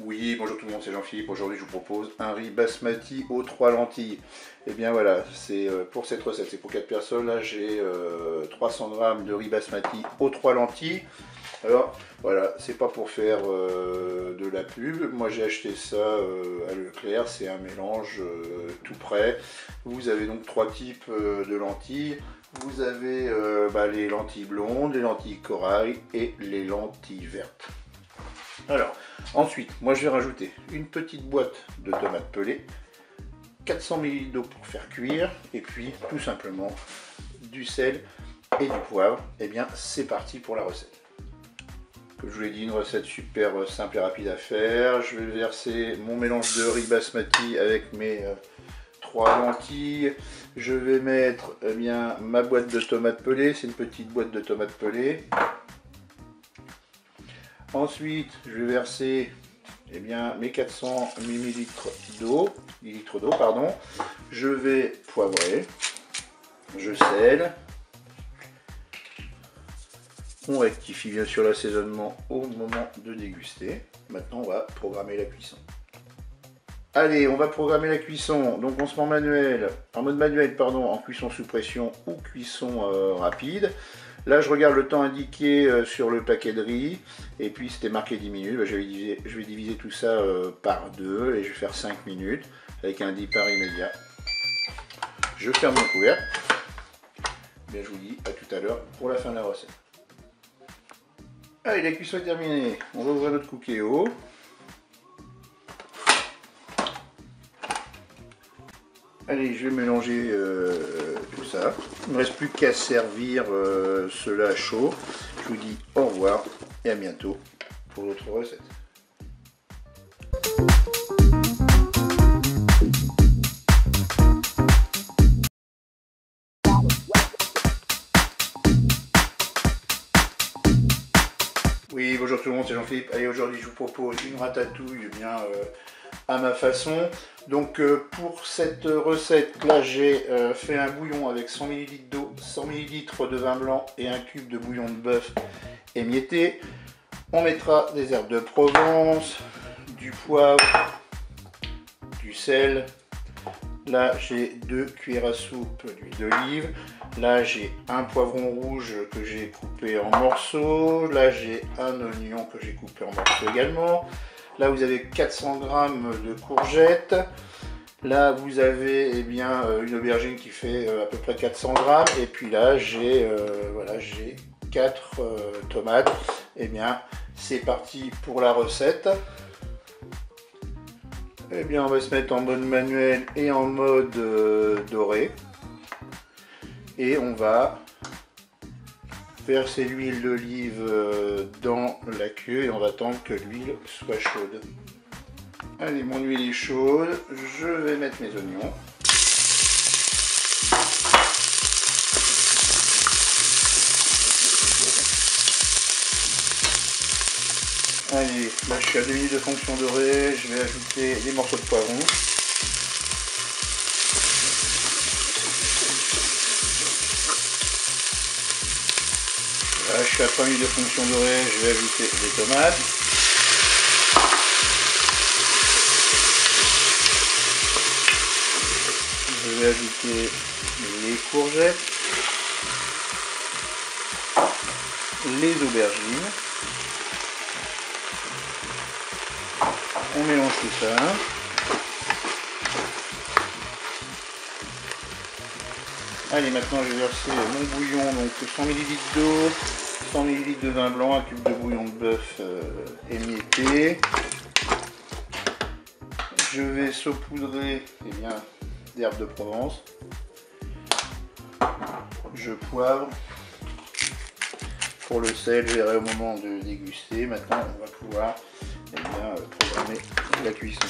Oui, bonjour tout le monde, c'est Jean-Philippe. Aujourd'hui, je vous propose un riz basmati aux 3 lentilles. Et bien voilà, c'est pour cette recette, c'est pour 4 personnes. Là, j'ai 300 g de riz basmati aux 3 lentilles. Alors, voilà, c'est pas pour faire de la pub. Moi, j'ai acheté ça à Leclerc. C'est un mélange tout prêt. Vous avez donc 3 types de lentilles. Vous avez les lentilles blondes, les lentilles corail et les lentilles vertes. Alors, ensuite, moi je vais rajouter une petite boîte de tomates pelées, 400 ml d'eau pour faire cuire, et puis tout simplement du sel et du poivre. Et bien, c'est parti pour la recette. Comme je vous l'ai dit, une recette super simple et rapide à faire. Je vais verser mon mélange de riz basmati avec mes 3 lentilles. Je vais mettre ma boîte de tomates pelées, c'est une petite boîte de tomates pelées. Ensuite, je vais verser mes 400 ml d'eau, Je vais poivrer, je sèle. On rectifie bien sûr l'assaisonnement au moment de déguster. Maintenant, on va programmer la cuisson. Allez, on va programmer la cuisson. Donc, on se met en mode manuel, en cuisson sous pression ou cuisson rapide. Là, je regarde le temps indiqué sur le paquet de riz, et puis c'était marqué 10 minutes. Je vais diviser tout ça par 2, et je vais faire 5 minutes avec un départ immédiat. Je ferme mon couvercle. Bien, je vous dis à tout à l'heure pour la fin de la recette. Allez, la cuisson est terminée. On va ouvrir notre Cookéo. Allez, je vais mélanger tout ça. Il ne me reste plus qu'à servir cela chaud. Je vous dis au revoir et à bientôt pour d'autres recettes. Oui, bonjour tout le monde, c'est Jean-Philippe. Allez, aujourd'hui je vous propose une ratatouille à ma façon. Donc pour cette recette là, j'ai fait un bouillon avec 100 ml d'eau, 100 ml de vin blanc et un cube de bouillon de bœuf émietté. On mettra des herbes de Provence, du poivre, du sel. Là j'ai 2 cuillères à soupe d'huile d'olive. Là j'ai un poivron rouge que j'ai coupé en morceaux. Là j'ai un oignon que j'ai coupé en morceaux également. Là vous avez 400 g de courgettes. Là vous avez une aubergine qui fait à peu près 400 g. Et puis là j'ai 4 tomates. Et bien c'est parti pour la recette. Et bien on va se mettre en mode manuel et en mode doré. Et on va verser l'huile d'olive dans la queue et on va attendre que l'huile soit chaude. Allez, mon huile est chaude, je vais mettre mes oignons. Allez, là je suis à 2 minutes de fonction dorée, je vais ajouter des morceaux de poivron. Là, je suis à 3 minutes de fonction dorée, je vais ajouter des tomates. Je vais ajouter les courgettes, les aubergines. On mélange tout ça. Allez, maintenant je vais verser mon bouillon, donc 100 ml d'eau, 100 ml de vin blanc, un cube de bouillon de bœuf émietté. Je vais saupoudrer d'herbes de Provence. Je poivre. Pour le sel, je verrai au moment de déguster. Maintenant, on va pouvoir programmer la cuisson.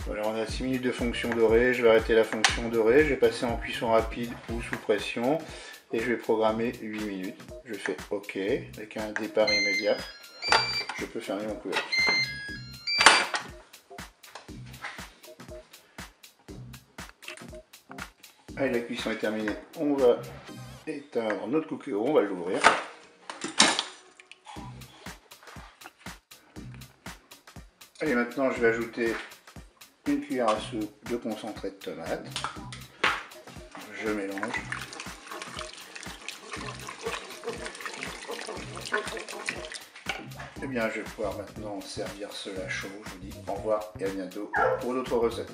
Voilà, on a 6 minutes de fonction dorée. Je vais arrêter la fonction dorée. Je vais passer en cuisson rapide ou sous pression. Et je vais programmer 8 minutes. Je fais OK avec un départ immédiat. Je peux fermer mon couvercle. Allez, la cuisson est terminée. On va éteindre notre Cookéo, on va l'ouvrir. Et maintenant je vais ajouter une cuillère à soupe de concentré de tomate. Je mélange. Et bien je vais pouvoir maintenant servir cela chaud. Je vous dis au revoir et à bientôt pour d'autres recettes.